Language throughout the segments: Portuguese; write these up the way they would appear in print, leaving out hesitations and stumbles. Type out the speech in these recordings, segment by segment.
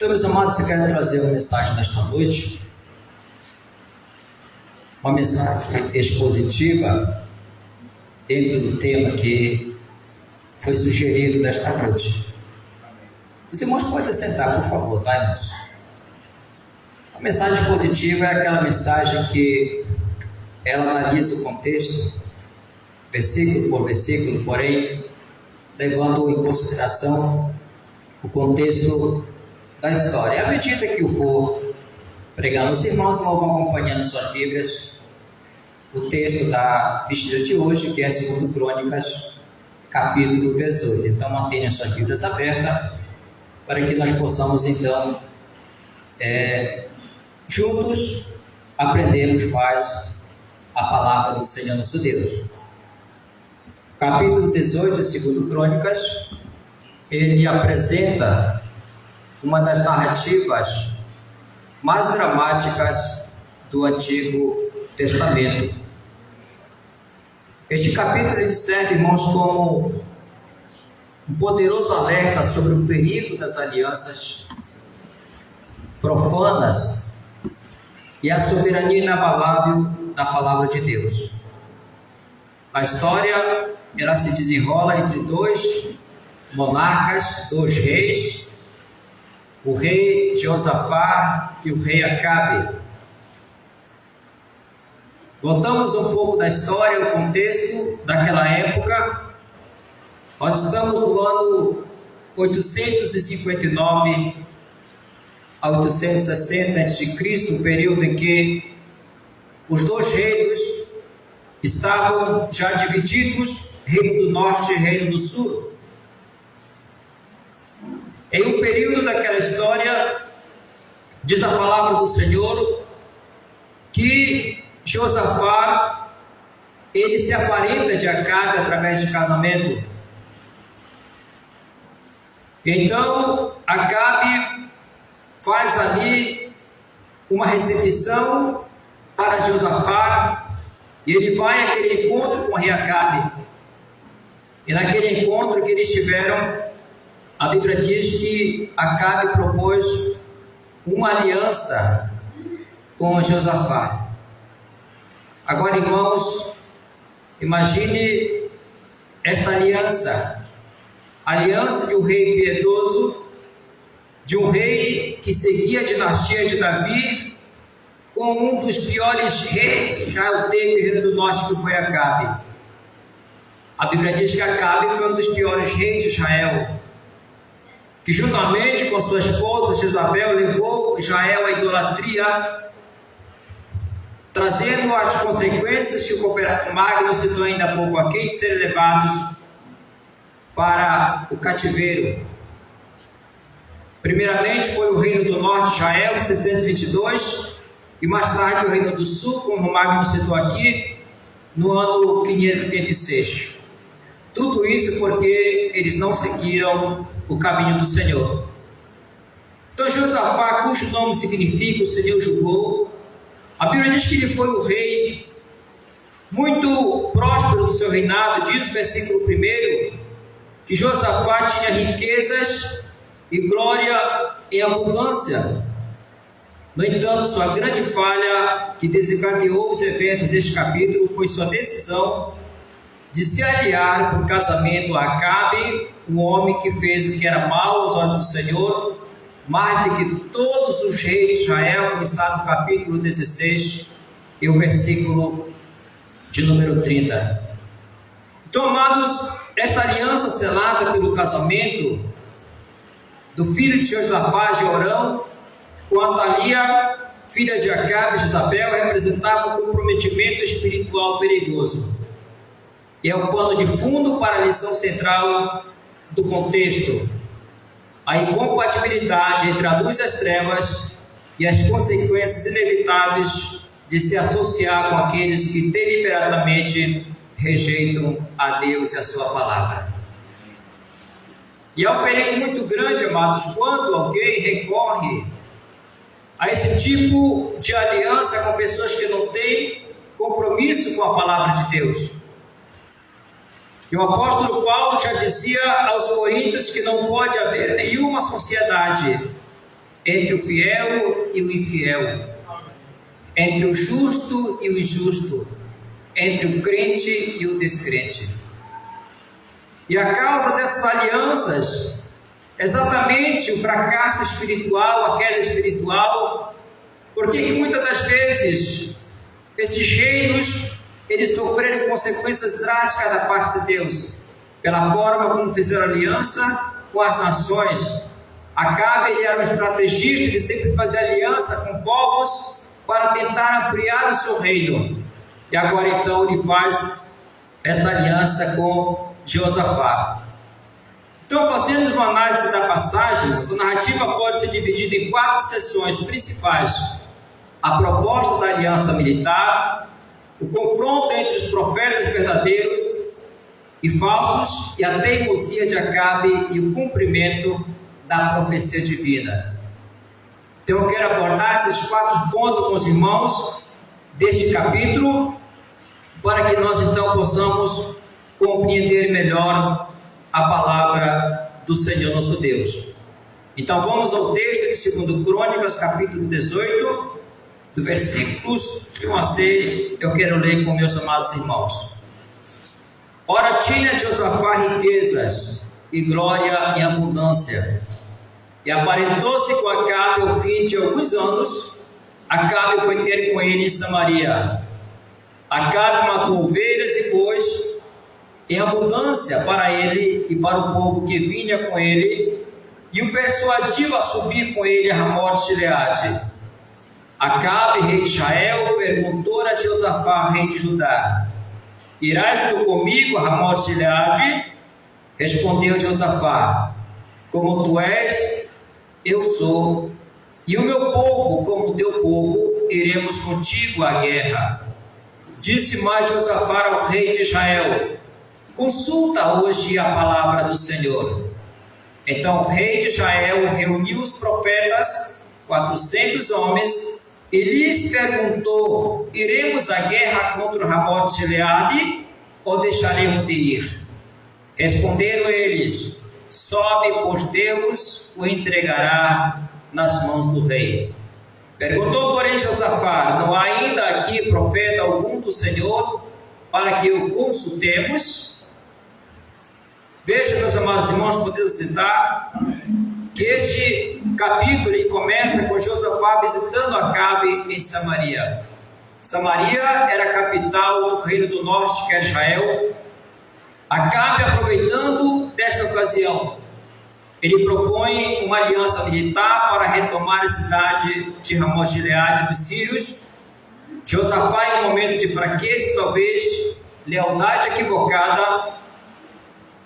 Então, meus amados, eu quero trazer uma mensagem nesta noite, uma mensagem expositiva dentro do tema que foi sugerido nesta noite. Os irmãos podem sentar, por favor, tá, irmãos? A mensagem expositiva é aquela mensagem que ela analisa o contexto, versículo por versículo, porém, levando em consideração o contexto da história. E à medida que eu for pregando, os irmãos vão acompanhando suas Bíblias, o texto da vestida de hoje, que é 2 Crônicas, capítulo 18. Então, mantenham suas Bíblias abertas, para que nós possamos, então, juntos, aprendermos mais a palavra do Senhor nosso Deus. Capítulo 18 de 2 Crônicas, ele apresenta uma das narrativas mais dramáticas do Antigo Testamento. Este capítulo ele serve, irmãos, como um poderoso alerta sobre o perigo das alianças profanas e a soberania inabalável da palavra de Deus. A história ela se desenrola entre dois monarcas, dois reis, o rei Josafá e o rei Acabe. Voltamos um pouco da história, o contexto daquela época. Nós estamos no ano 859 a 860 a.C., o período em que os dois reinos estavam já divididos, reino do norte e reino do sul. Em um período daquela história, diz a palavra do Senhor, que Josafá, ele se aparenta de Acabe através de casamento. Então, Acabe faz ali uma recepção para Josafá, e ele vai àquele encontro com o rei Acabe. E naquele encontro que eles tiveram, a Bíblia diz que Acabe propôs uma aliança com Josafá. Agora, irmãos, imagine esta aliança, a aliança de um rei piedoso, de um rei que seguia a dinastia de Davi, com um dos piores reis que já teve o reino do norte, que foi Acabe. A Bíblia diz que Acabe foi um dos piores reis de Israel, que juntamente com sua esposa Jezabel levou Israel à idolatria, trazendo as consequências que o Império Magno citou ainda há pouco aqui, de serem levados para o cativeiro. Primeiramente foi o reino do norte de Israel, em 622, e mais tarde o reino do sul, como o Magno citou aqui, no ano 586. Tudo isso porque eles não seguiram o caminho do Senhor. Então Josafá, cujo nome significa o Senhor julgou, a Bíblia diz que ele foi um rei muito próspero no seu reinado. Diz o versículo 1 que Josafá tinha riquezas e glória em abundância. No entanto, sua grande falha que desencadeou os eventos deste capítulo foi sua decisão de se aliar por casamento a Acabe, um homem que fez o que era mal aos olhos do Senhor, mais do que todos os reis de Israel, como está no capítulo 16 e o versículo de número 30. Então, amados, esta aliança selada pelo casamento do filho de Josafá, Jeorão, com Atalia, filha de Acabe, Jezabel, representava um comprometimento espiritual perigoso. E é o pano de fundo para a lição central do contexto: a incompatibilidade entre a luz e as trevas e as consequências inevitáveis de se associar com aqueles que deliberadamente rejeitam a Deus e a sua palavra. E é um perigo muito grande, amados, quando alguém recorre a esse tipo de aliança com pessoas que não têm compromisso com a palavra de Deus. E o apóstolo Paulo já dizia aos coríntios que não pode haver nenhuma sociedade entre o fiel e o infiel, entre o justo e o injusto, entre o crente e o descrente. E a causa dessas alianças é exatamente o fracasso espiritual, a queda espiritual. Porque que muitas das vezes esses reinos, eles sofreram consequências drásticas da parte de Deus, pela forma como fizeram aliança com as nações. Acabe, ele era um estrategista, ele sempre fazia aliança com povos para tentar ampliar o seu reino. E agora então ele faz esta aliança com Josafá. Então, fazendo uma análise da passagem, a narrativa pode ser dividida em 4 seções principais: a proposta da aliança militar, o confronto entre os profetas verdadeiros e falsos, e a teimosia de Acabe e o cumprimento da profecia divina. Então eu quero abordar esses 4 pontos com os irmãos deste capítulo, para que nós então possamos compreender melhor a palavra do Senhor nosso Deus. Então vamos ao texto de 2 Crônicas, capítulo 18, do versículos 1 a 6, eu quero ler com meus amados irmãos. Ora, tinha Josafá riquezas e glória em abundância, e aparentou-se com Acabe ao fim de alguns anos. Acabe foi ter com ele em Samaria. Acabe matou ovelhas e bois em abundância para ele e para o povo que vinha com ele, e o persuadiu a subir com ele a Ramote-Gileade. Acabe, rei de Israel, perguntou a Josafá, rei de Judá: irás tu comigo a Ramote-Gileade? Respondeu Josafá: como tu és, eu sou, e o meu povo, como o teu povo, iremos contigo à guerra. Disse mais Josafá ao rei de Israel: consulta hoje a palavra do Senhor. Então o rei de Israel reuniu os profetas, 400 homens, e lhes perguntou: iremos à guerra contra Ramote-Gileade ou deixaremos de ir? Responderam eles: sobe, pois Deus o entregará nas mãos do rei. Perguntou, porém, Josafá: não há ainda aqui profeta algum do Senhor para que o consultemos? Veja, meus amados irmãos, podemos citar que este capítulo ele começa com Josafá visitando Acabe em Samaria. Samaria era a capital do reino do norte, que é Israel. Acabe, aproveitando desta ocasião, ele propõe uma aliança militar para retomar a cidade de Ramote-Gileade dos sírios. Josafá, em um momento de fraqueza, talvez lealdade equivocada,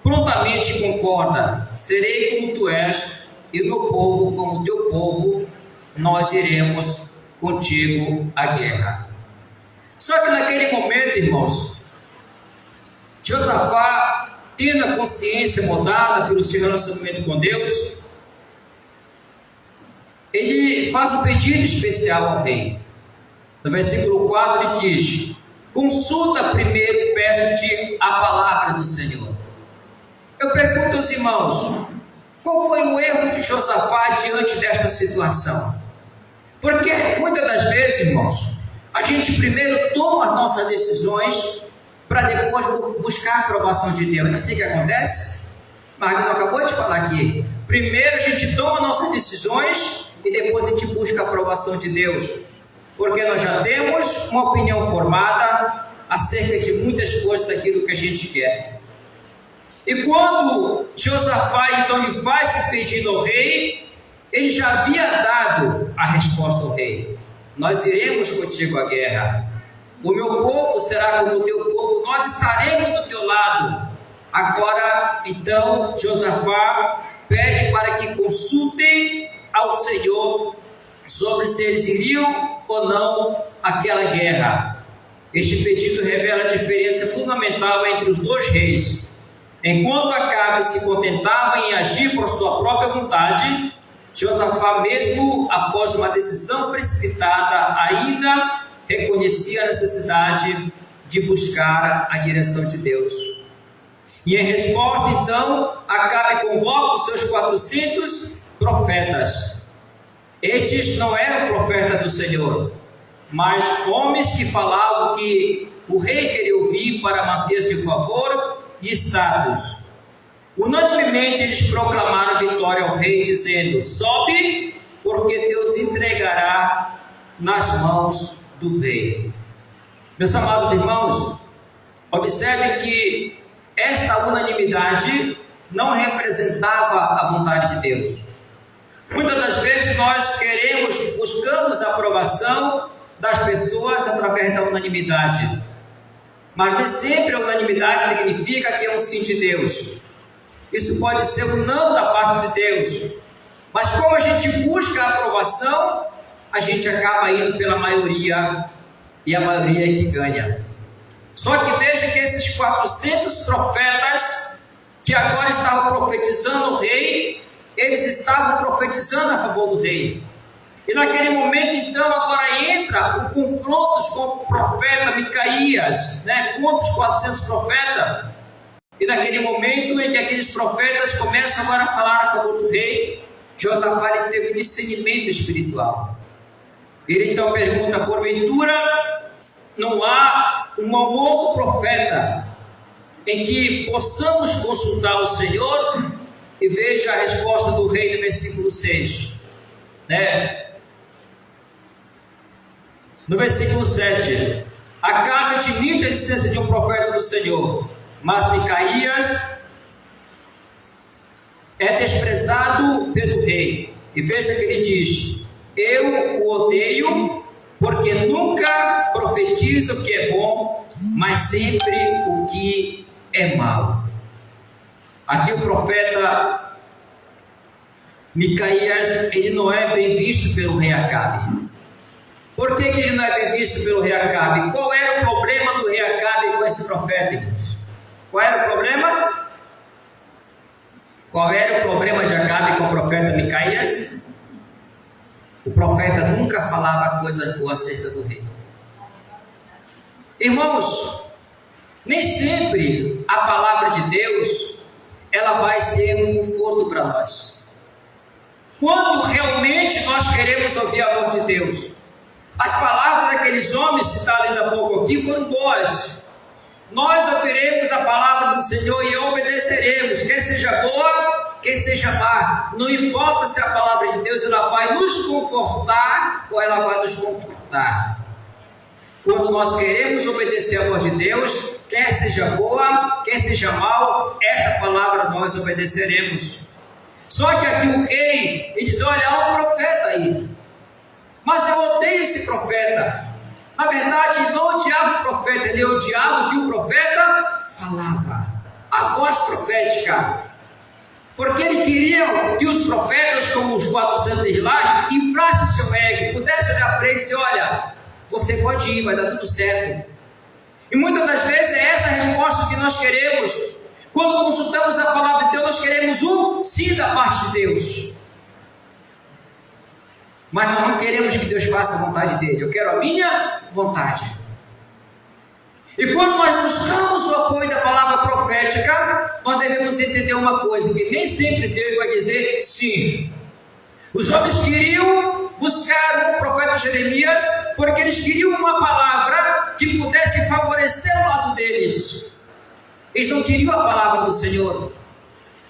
prontamente concorda: serei como tu és, e o meu povo como o teu povo, nós iremos contigo à guerra. Só que naquele momento, irmãos, Josafá, tendo a consciência mudada pelo seu relacionamento com Deus, ele faz um pedido especial ao rei. No versículo 4 ele diz: consulta primeiro, peço-te a palavra do Senhor. Eu pergunto aos irmãos: qual foi o erro de Josafá diante desta situação? Porque muitas das vezes, irmãos, a gente primeiro toma as nossas decisões para depois buscar a aprovação de Deus. Não sei o que acontece? Margarida acabou de falar aqui. Primeiro a gente toma nossas decisões e depois a gente busca a aprovação de Deus. Porque nós já temos uma opinião formada acerca de muitas coisas daquilo que a gente quer. E quando Josafá então lhe faz esse pedido ao rei, ele já havia dado a resposta ao rei: nós iremos contigo à guerra, o meu povo será como o teu povo, nós estaremos do teu lado. Agora então Josafá pede para que consultem ao Senhor sobre se eles iriam ou não àquela guerra. Este pedido revela a diferença fundamental entre os dois reis. Enquanto Acabe se contentava em agir por sua própria vontade, Josafá, mesmo após uma decisão precipitada, ainda reconhecia a necessidade de buscar a direção de Deus. E em resposta, então, Acabe convoca os seus 400 profetas. Estes não eram profetas do Senhor, mas homens que falavam que o rei queria ouvir para manter-se em favor e status. Unanimemente eles proclamaram vitória ao rei, dizendo: sobe, porque Deus entregará nas mãos do rei. Meus amados irmãos, observem que esta unanimidade não representava a vontade de Deus. Muitas das vezes nós buscamos a aprovação das pessoas através da unanimidade, mas nem sempre a unanimidade significa que é um sim de Deus. Isso pode ser um não da parte de Deus, mas como a gente busca a aprovação, a gente acaba indo pela maioria, e a maioria é que ganha. Só que veja que esses 400 profetas que agora estavam profetizando o rei, eles estavam profetizando a favor do rei. E naquele momento, então, agora entra o confronto com o profeta Micaías, contra os 400 profetas. E naquele momento em que aqueles profetas começam agora a falar a favor do rei, Josafá teve discernimento espiritual. Ele então pergunta: porventura não há um outro profeta em que possamos consultar o Senhor? E veja a resposta do rei no versículo 6, No versículo 7, Acabe admite a existência de um profeta do Senhor, mas Micaías é desprezado pelo rei. E veja que ele diz: eu o odeio, porque nunca profetiza o que é bom, mas sempre o que é mau. Aqui o profeta Micaías, ele não é bem visto pelo rei Acabe. Por que ele não é bem visto pelo rei Acabe? Qual era o problema do rei Acabe com esse profeta, irmãos? Qual era o problema? Qual era o problema de Acabe com o profeta Micaías? O profeta nunca falava coisa boa acerca do rei. Irmãos, nem sempre a palavra de Deus ela vai ser um conforto para nós. Quando realmente nós queremos ouvir a voz de Deus, as palavras daqueles homens citados ainda há pouco aqui foram boas. Nós ouviremos a palavra do Senhor e obedeceremos, quer seja boa, quer seja má. Não importa se a palavra de Deus ela vai nos confortar ou ela vai nos confortar. Quando nós queremos obedecer a voz de Deus, quer seja boa, quer seja mal, essa palavra nós obedeceremos. Só que aqui o rei, ele diz: olha, há um profeta aí, mas eu odeio esse profeta. Na verdade, ele não odiava o profeta, ele odiava o que o profeta falava, a voz profética. Porque ele queria que os profetas, como os 400 de lá, inflassem seu ego, pudessem olhar para ele e dizer: olha, você pode ir, vai dar tudo certo. E muitas das vezes é essa a resposta que nós queremos. Quando consultamos a palavra de Deus, nós queremos um sim da parte de Deus. Mas nós não queremos que Deus faça a vontade dele. Eu quero a minha vontade. E quando nós buscamos o apoio da palavra profética, nós devemos entender uma coisa, que nem sempre Deus vai dizer sim. Os homens queriam buscar o profeta Jeremias porque eles queriam uma palavra que pudesse favorecer o lado deles. Eles não queriam a palavra do Senhor.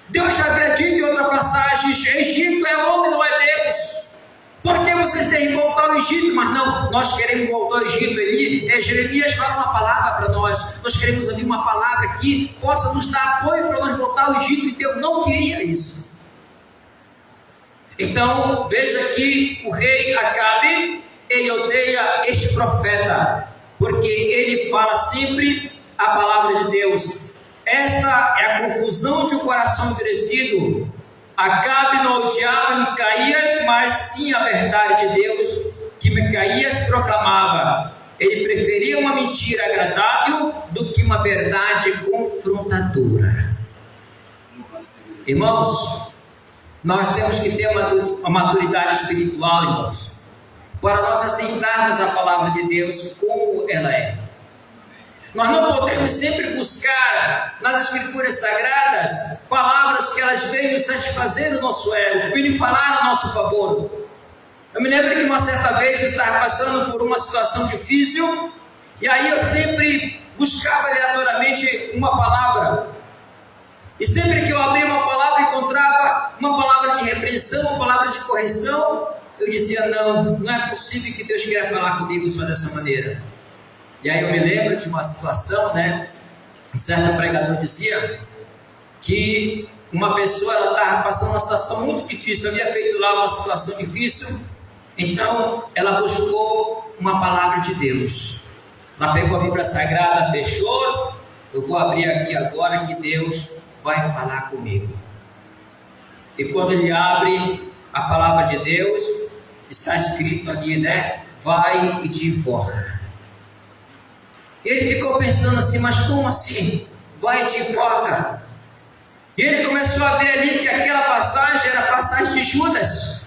Deus já havia dito em outra passagem: Egito é homem, não é Deus. Por que vocês têm que voltar ao Egito? Mas não, nós queremos voltar ao Egito. Jeremias fala uma palavra para nós. Nós queremos ouvir uma palavra que possa nos dar apoio para nós voltar ao Egito. E Deus não queria isso. Então, veja que o rei Acabe, ele odeia este profeta, porque ele fala sempre a palavra de Deus. Esta é a confusão de um coração endurecido. Acabe não odiava Micaías, mas sim a verdade de Deus que Micaías proclamava. Ele preferia uma mentira agradável do que uma verdade confrontadora. Irmãos, nós temos que ter uma maturidade espiritual, irmãos, para nós aceitarmos a palavra de Deus como ela é. Nós não podemos sempre buscar nas Escrituras Sagradas palavras que elas venham satisfazer o nosso ego, venham falar a nosso favor. Eu me lembro que uma certa vez eu estava passando por uma situação difícil, e aí eu sempre buscava aleatoriamente uma palavra. E sempre que eu abria uma palavra, encontrava uma palavra de repreensão, uma palavra de correção, eu dizia, não é possível que Deus queira falar comigo só dessa maneira. E aí eu me lembro de uma situação, um certo pregador dizia que uma pessoa estava passando uma situação muito difícil, havia feito lá uma situação difícil, então ela buscou uma palavra de Deus. Ela pegou a Bíblia Sagrada, fechou, eu vou abrir aqui agora que Deus vai falar comigo. E quando ele abre a palavra de Deus, está escrito ali, vai e te enforca. Ele ficou pensando assim, mas como assim? Vai e te enforca. E ele começou a ver ali que aquela passagem era a passagem de Judas,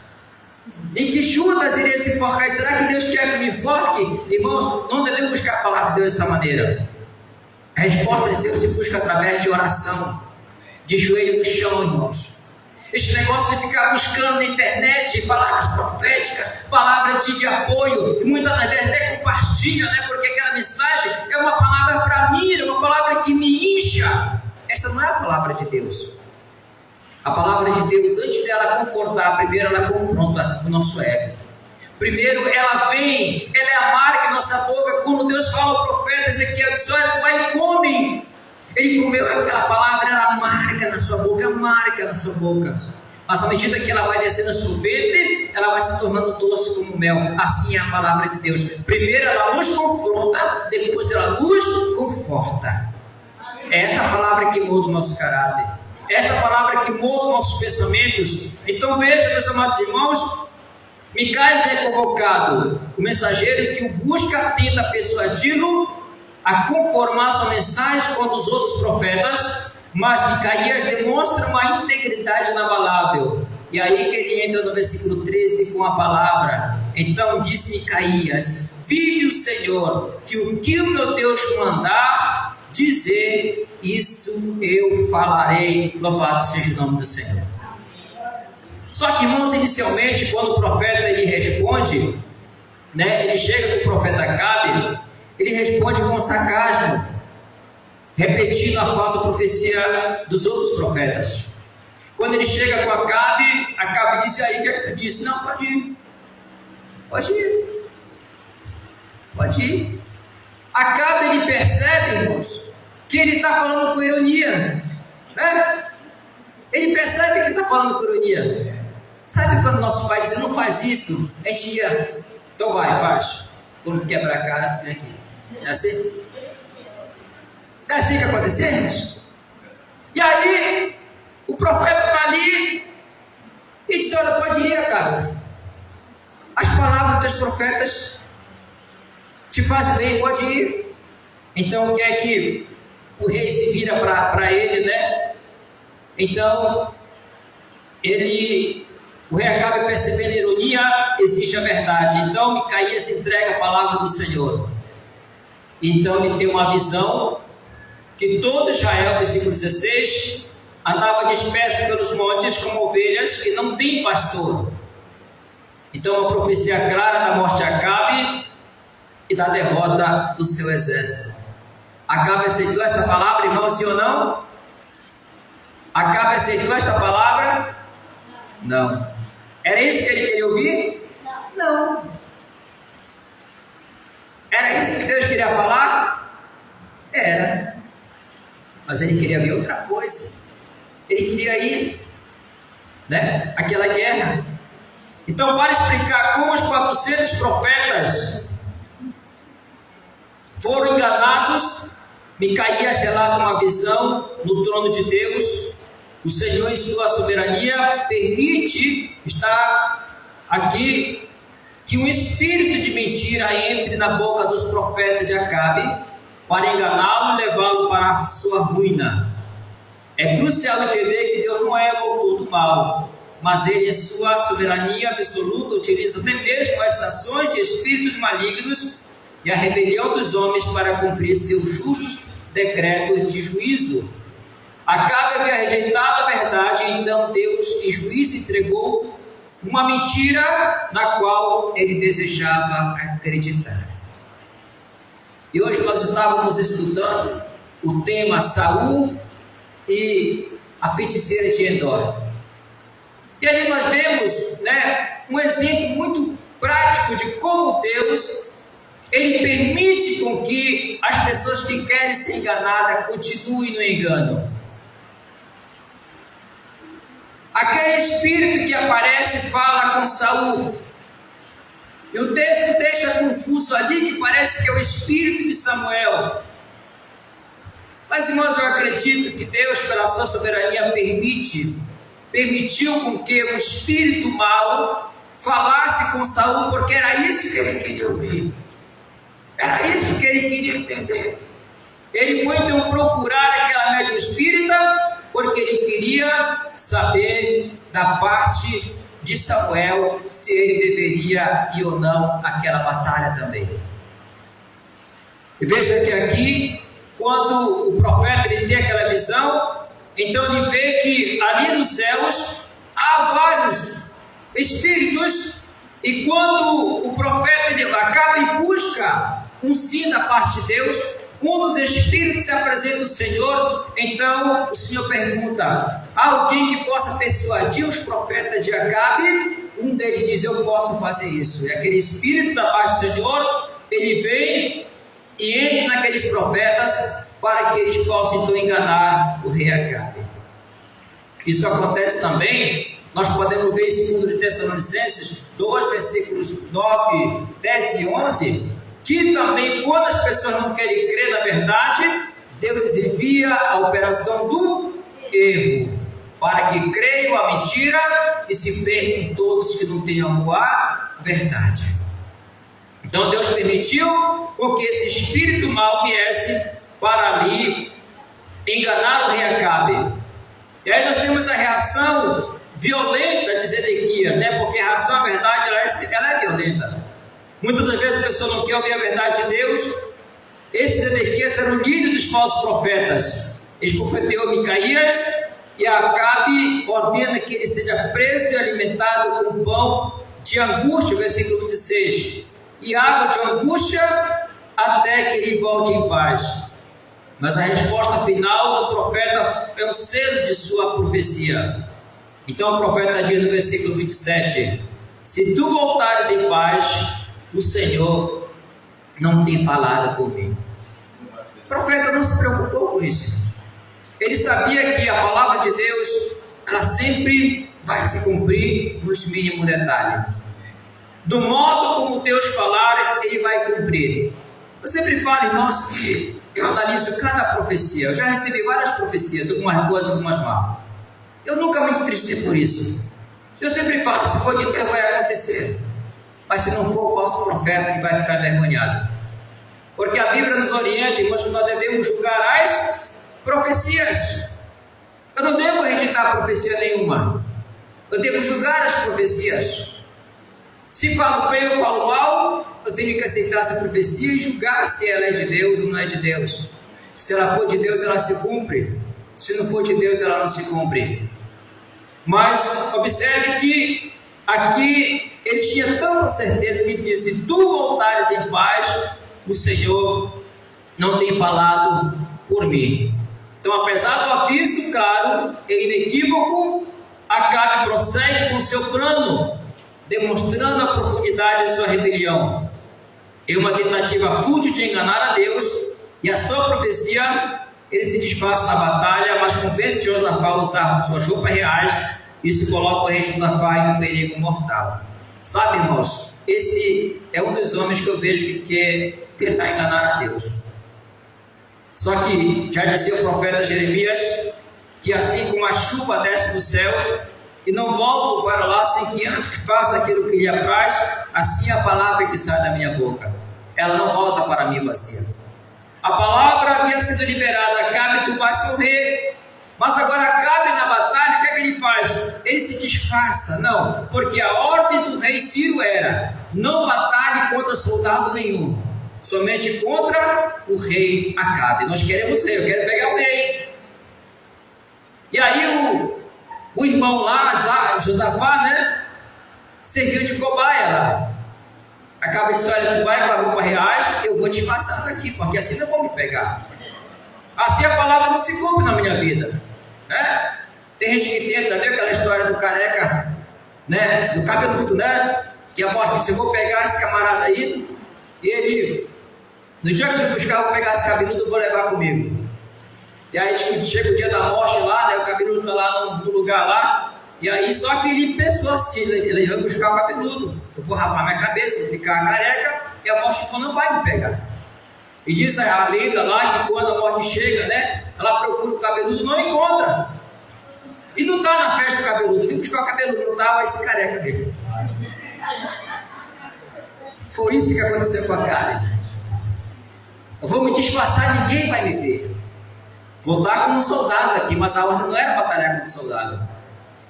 em que Judas iria se enforcar. Será que Deus quer que me enforque? Irmãos, não devemos buscar a palavra de Deus dessa maneira. A resposta de Deus se busca através de oração, de joelho no chão, irmãos. Este negócio de ficar buscando na internet palavras proféticas, palavras de apoio, e muitas das vezes até compartilha, porque aquela mensagem é uma palavra para mim, é uma palavra que me incha. Esta não é a palavra de Deus. A palavra de Deus, antes dela confortar, primeiro ela confronta o nosso ego. Primeiro ela vem, ela é amarga em nossa boca. Quando Deus fala ao profeta Ezequiel, diz, olha, tu vai e come. Ele comeu aquela palavra, era amarga na sua boca, amarga na sua boca. Mas à medida que ela vai descendo no seu ventre, ela vai se tornando doce como mel. Assim é a palavra de Deus. Primeiro ela nos confronta, depois ela nos conforta. É esta palavra que muda o nosso caráter. É esta palavra que muda os nossos pensamentos. Então veja, meus amados irmãos, Micaías é convocado, o mensageiro que o busca tenta persuadi-lo a conformar sua mensagem com a dos outros profetas, mas Micaías demonstra uma integridade inabalável. E aí que ele entra no versículo 13 com a palavra. Então disse Micaías, vive o Senhor, que o meu Deus mandar dizer, isso eu falarei. Louvado seja o nome do Senhor. Só que, irmãos, inicialmente, quando o profeta ele responde, ele chega com o profeta Acabe, ele responde com sarcasmo, repetindo a falsa profecia dos outros profetas. Quando ele chega com Acabe disse aí que ele disse, não, pode ir. Acabe ele percebe, irmãos, que ele está falando com ironia, Ele percebe que ele está falando com ironia. Sabe quando nossos pais dizem, não faz isso? A gente ia, então vai, faz. Quando tu quebrar a cara, tu vem aqui. É assim? É assim que acontecemos? E aí, o profeta está ali e diz, olha, pode ir, cara. As palavras dos profetas te fazem bem, pode ir. Então, quer que o rei se vira para ele, Então, o rei acaba percebendo a ironia, exige a verdade. Então, Micaías entrega a palavra do Senhor. Então, ele tem uma visão que todo Israel, versículo 16, andava disperso pelos montes como ovelhas que não têm pastor. Então, uma profecia clara da morte de Acabe e da derrota do seu exército. Acabe aceitou esta palavra, irmão, sim ou não? Acabe aceitou esta palavra? Não. Era isso que ele queria ouvir? Não. Era isso que Deus queria falar? Era. Mas ele queria ver outra coisa. Ele queria ir, aquela guerra. Então, para explicar como os 400 profetas foram enganados, Micaías relata uma visão no trono de Deus. O Senhor, em sua soberania, permite estar aqui que um espírito de mentira entre na boca dos profetas de Acabe para enganá-lo e levá-lo para a sua ruína. É crucial entender que Deus não é o autor do mal, mas Ele, em sua soberania absoluta, utiliza até mesmo as ações de espíritos malignos e a rebelião dos homens para cumprir seus justos decretos de juízo. Acabe havia rejeitado a verdade, e então Deus, em juízo, entregou uma mentira na qual ele desejava acreditar. E hoje nós estávamos estudando o tema Saul e a feiticeira de Endor. E ali nós vemos, um exemplo muito prático de como Deus, ele permite com que as pessoas que querem ser enganadas continuem no engano. Aquele espírito que aparece fala com Saul. E o texto deixa confuso ali que parece que é o espírito de Samuel. Mas, irmãos, eu acredito que Deus, pela sua soberania, permitiu com que o espírito mau falasse com Saul, porque era isso que ele queria ouvir. Era isso que ele queria entender. Ele foi então procurar aquela médium espírita, porque ele queria saber da parte de Samuel se ele deveria ir ou não àquela batalha também. E veja que aqui, quando o profeta ele tem aquela visão, então ele vê que ali nos céus há vários espíritos, e quando o profeta ele acaba e busca um sim da parte de Deus, um dos espíritos se apresenta ao Senhor. Então o Senhor pergunta: há alguém que possa persuadir os profetas de Acabe? Um deles diz: eu posso fazer isso. E aquele espírito da parte do Senhor, ele vem e entra naqueles profetas para que eles possam então enganar o rei Acabe. Isso acontece também, nós podemos ver em 2 Tessalonicenses 2, versículos 9, 10 e 11, que também quando as pessoas não querem crer na verdade, Deus envia a operação do erro, para que creiam a mentira e se percam todos que não tenham a verdade. Então Deus permitiu com que esse espírito mau viesse para ali enganar o rei Acabe. E aí nós temos a reação violenta de Zedequias, porque a reação à verdade ela é violenta. Muitas das vezes a pessoa não quer ouvir a verdade de Deus. Esse Zedequias era o líder dos falsos profetas. Ele profeteu Micaías, e Acabe ordena que ele seja preso e alimentado com pão de angústia, versículo 26, e água de angústia até que ele volte em paz. Mas a resposta final do profeta é o selo de sua profecia. Então o profeta diz no versículo 27: se tu voltares em paz, o Senhor não tem falado por mim. O profeta não se preocupou com isso. Ele sabia que a palavra de Deus, ela sempre vai se cumprir nos mínimos detalhes. Do modo como Deus falar, ele vai cumprir. Eu sempre falo, irmãos, que eu analiso cada profecia. Eu já recebi várias profecias, algumas boas, algumas más. Eu nunca me entristeci por isso. Eu sempre falo, se for de Deus vai acontecer. Mas se não for o falso profeta, ele vai ficar envergonhado. Porque a Bíblia nos orienta, irmãos, que nós devemos julgar as profecias. Eu não devo rejeitar profecia nenhuma. Eu devo julgar as profecias. Se falo bem ou falo mal, eu tenho que aceitar essa profecia e julgar se ela é de Deus ou não é de Deus. Se ela for de Deus, ela se cumpre. Se não for de Deus, ela não se cumpre. Mas observe que aqui ele tinha tanta certeza que ele disse: se tu voltares em paz, o Senhor não tem falado por mim. Então, apesar do aviso claro e inequívoco, Acabe prossegue com seu plano, demonstrando a profundidade de sua rebelião. Em uma tentativa fútil de enganar a Deus e a sua profecia, ele se disfarça na batalha, mas convence Josafá a usar suas roupas reais e se coloca o rei Josafá em um perigo mortal. Sabe, irmãos, esse é um dos homens que eu vejo que quer tentar enganar a Deus. Só que já dizia o profeta Jeremias que assim como a chuva desce do céu e não volto para lá sem que antes faça aquilo que lhe apraz, assim a palavra que sai da minha boca, ela não volta para mim vazia. A palavra havia sido liberada: Acabe, tu vais morrer. Mas agora Acabe na batalha, o que é que ele faz? Ele se disfarça. Não, porque a ordem do rei Ciro era: não batalhe contra soldado nenhum, somente contra o rei Acabe. Nós queremos rei, eu quero pegar o rei. E aí o irmão lá, Josafá, serviu de cobaia lá. Acaba de dizer: olha, tu vai com a roupa reais, eu vou disfarçando aqui, porque assim não vão me pegar. Assim a palavra não se cumpre na minha vida, né? Tem gente que tenta, viu aquela história do careca, né? Do cabeludo, né? Que a morte disse: eu vou pegar esse camarada aí, e ele, no dia que eu buscar, eu vou pegar esse cabeludo, eu vou levar comigo. E aí chega o dia da morte lá, né? O cabeludo está lá no lugar lá. E aí, só que ele pensou assim: ele vai buscar o cabeludo, eu vou rapar minha cabeça, vou ficar careca, e a morte então não vai me pegar. E diz a lenda lá que quando a morte chega, né? Ela procura o cabeludo, não encontra. E não está na festa do cabeludo, vim buscar o cabeludo, não está, vai ser careca mesmo. Foi isso que aconteceu com a Karen. Eu vou me disfarçar, ninguém vai me ver. Vou estar como um soldado aqui, mas a ordem não era batalhar como soldado.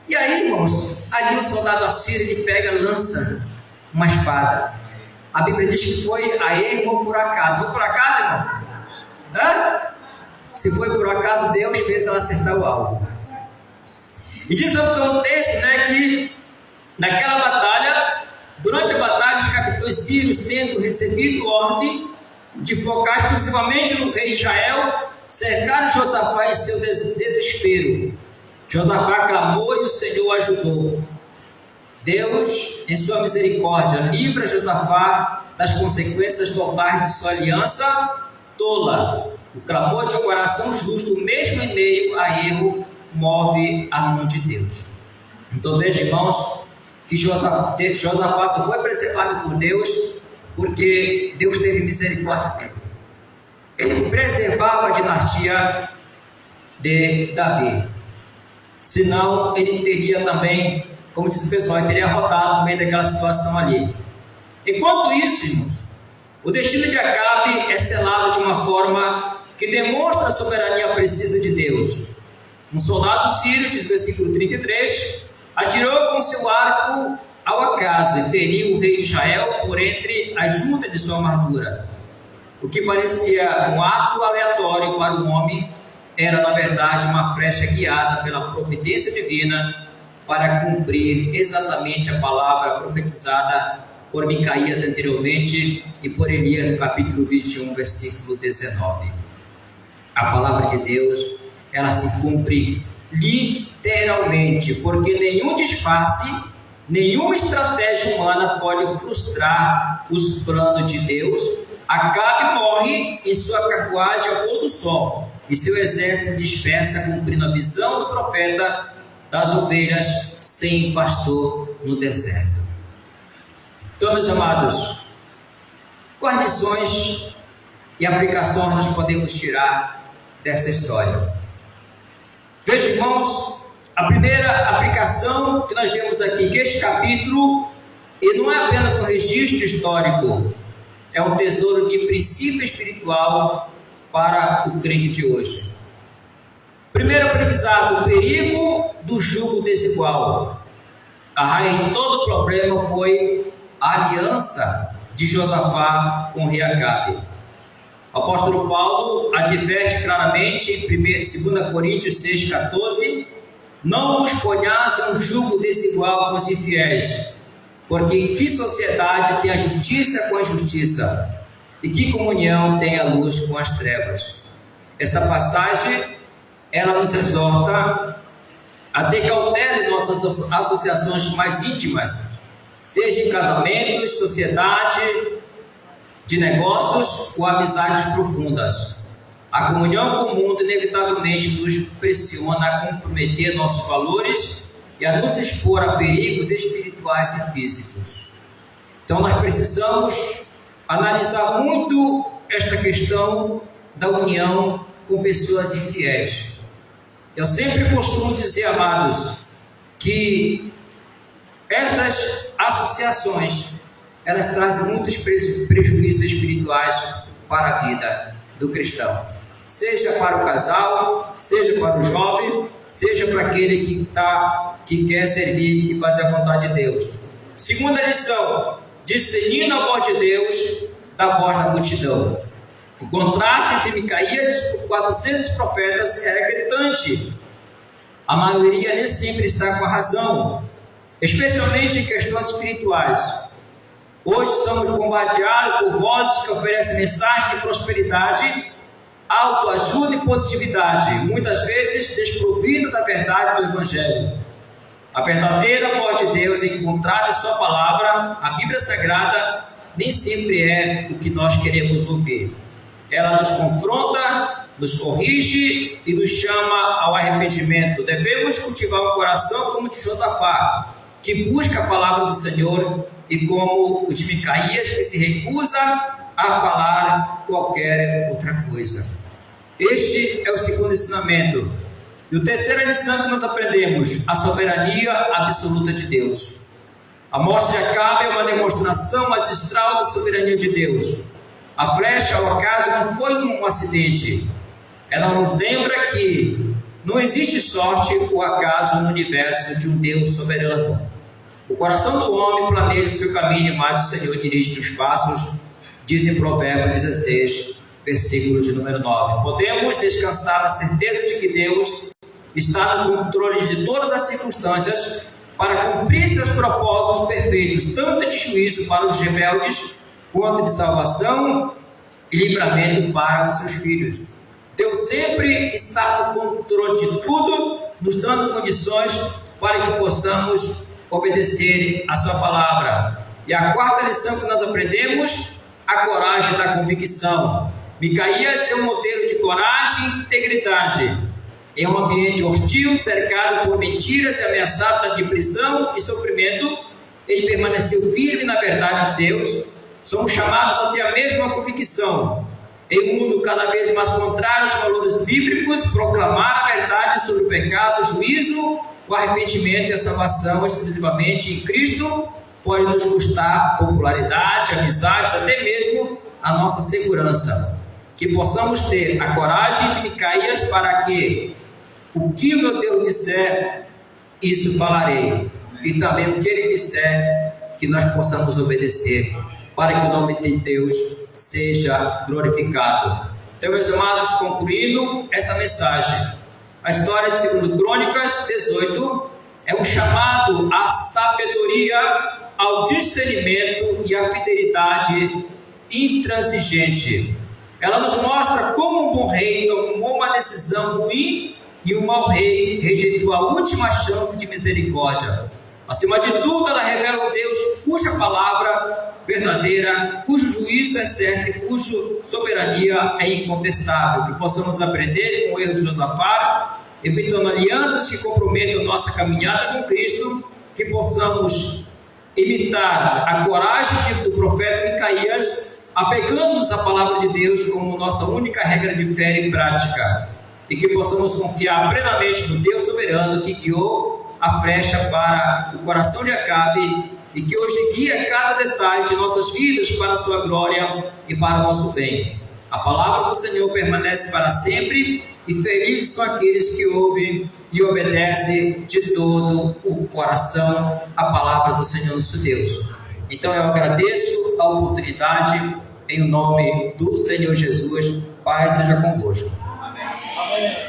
E aí, irmãos, ali o soldado assírio, ele pega, lança uma espada. A Bíblia diz que foi a erro por acaso. Foi por acaso, irmão? Hã? Se foi por acaso, Deus fez ela acertar o alvo. E diz então o texto, né, que naquela batalha, durante a batalha, os capitães sírios, tendo recebido ordem de focar exclusivamente no rei Israel, cercaram Josafá em seu desespero. Josafá clamou e o Senhor ajudou. Deus, em sua misericórdia, livra Josafá das consequências totais de sua aliança tola. O clamor de um coração justo, mesmo em meio a erro, move a mão de Deus. Então veja, irmãos, que Josafá só foi preservado por Deus porque Deus teve misericórdia dele. Ele preservava a dinastia de Davi. Senão ele teria também, como diz o pessoal, ele teria rodado no meio daquela situação ali. Enquanto isso, irmãos, o destino de Acabe é selado de uma forma que demonstra a soberania precisa de Deus. Um soldado sírio, diz o versículo 33, atirou com seu arco ao acaso e feriu o rei de Israel por entre as juntas de sua armadura. O que parecia um ato aleatório para o homem era, na verdade, uma flecha guiada pela providência divina para cumprir exatamente a palavra profetizada por Micaías anteriormente e por Elias no capítulo 21, versículo 19. A palavra de Deus, ela se cumpre literalmente, porque nenhum disfarce, nenhuma estratégia humana pode frustrar os planos de Deus. Acabe morre em sua carruagem ao pôr do sol, e seu exército dispersa, cumprindo a visão do profeta das ovelhas sem pastor no deserto. Então, meus amados, quais lições e aplicações nós podemos tirar dessa história? Veja, irmãos, a primeira aplicação que nós vemos aqui, que este capítulo, ele não é apenas um registro histórico, é um tesouro de princípio espiritual para o crente de hoje. Primeiro aprendizado: o perigo do jugo desigual. A raiz de todo o problema foi a aliança de Josafá com o rei Acabe. O apóstolo Paulo adverte claramente em 2 Coríntios 6,14: não vos ponhais em um jugo desigual com os infiéis, porque em que sociedade tem a justiça com a injustiça? E que comunhão tem a luz com as trevas? Esta passagem, ela nos exorta a ter cautela em nossas associações mais íntimas, seja em casamentos, sociedade, de negócios ou amizades profundas. A comunhão com o mundo inevitavelmente nos pressiona a comprometer nossos valores e a nos expor a perigos espirituais e físicos. Então nós precisamos analisar muito esta questão da união com pessoas infiéis. Eu sempre costumo dizer, amados, que essas associações, elas trazem muitos prejuízos espirituais para a vida do cristão, seja para o casal, seja para o jovem, seja para aquele que quer servir e fazer a vontade de Deus. Segunda lição: discernindo a voz de Deus da voz da multidão. O contraste entre Micaías e 400 profetas era gritante. A maioria nem sempre está com a razão. especialmente em questões espirituais. Hoje somos bombardeados por vozes que oferecem mensagens de prosperidade, autoajuda e positividade, muitas vezes desprovido da verdade do Evangelho. A verdadeira voz de Deus encontrada em sua palavra, a Bíblia Sagrada, nem sempre é o que nós queremos ouvir. Ela nos confronta, nos corrige e nos chama ao arrependimento. Devemos cultivar um coração como o de Josafá, que busca a palavra do Senhor, e como o de Micaías, que se recusa a falar qualquer outra coisa. Este é o segundo ensinamento. E o terceiro lição que nós aprendemos: a soberania absoluta de Deus. A morte de Acabe é uma demonstração magistral da soberania de Deus. A flecha, ao acaso, não foi um acidente. Ela nos lembra que não existe sorte ou acaso no universo de um Deus soberano. O coração do homem planeja seu caminho, mas o Senhor dirige os passos, diz em Provérbios 16, versículo de número 9. Podemos descansar na certeza de que Deus está no controle de todas as circunstâncias para cumprir seus propósitos perfeitos, tanto de juízo para os rebeldes, quanto de salvação e livramento para os seus filhos. Deus sempre está no controle de tudo, nos dando condições para que possamos obedecer a sua palavra. E a quarta lição que nós aprendemos: a coragem da convicção. Micaías é um modelo de coragem e integridade. Em um ambiente hostil, cercado por mentiras e ameaçado de prisão e sofrimento, ele permaneceu firme na verdade de Deus. Somos chamados a ter a mesma convicção. Em um mundo cada vez mais contrário aos valores bíblicos, proclamar a verdade sobre o pecado, o juízo, o arrependimento e a salvação exclusivamente em Cristo pode nos custar popularidade, amizades, até mesmo a nossa segurança. Que possamos ter a coragem de Micaías para que o que o meu Deus disser, isso falarei. E também o que ele disser, que nós possamos obedecer, para que o nome de Deus seja glorificado. Então, meus amados, concluindo esta mensagem, a história de 2 Crônicas 18 é um chamado à sabedoria, ao discernimento e à fidelidade intransigente. Ela nos mostra como um bom rei tomou uma decisão ruim e um mau rei rejeitou a última chance de misericórdia. Acima de tudo, ela revela um Deus cuja palavra verdadeira, cujo juízo é certo e cuja soberania é incontestável. Que possamos aprender com o erro de Josafá, evitando alianças que comprometam nossa caminhada com Cristo, que possamos imitar a coragem do profeta Micaías, apegando-nos à palavra de Deus como nossa única regra de fé e prática, e que possamos confiar plenamente no Deus soberano que guiou a flecha para o coração de Acabe e que hoje guia cada detalhe de nossas vidas para a sua glória e para o nosso bem. A palavra do Senhor permanece para sempre e felizes são aqueles que ouvem e obedecem de todo o coração a palavra do Senhor nosso Deus. Então eu agradeço a oportunidade em nome do Senhor Jesus. Paz seja convosco. Amém. Amém.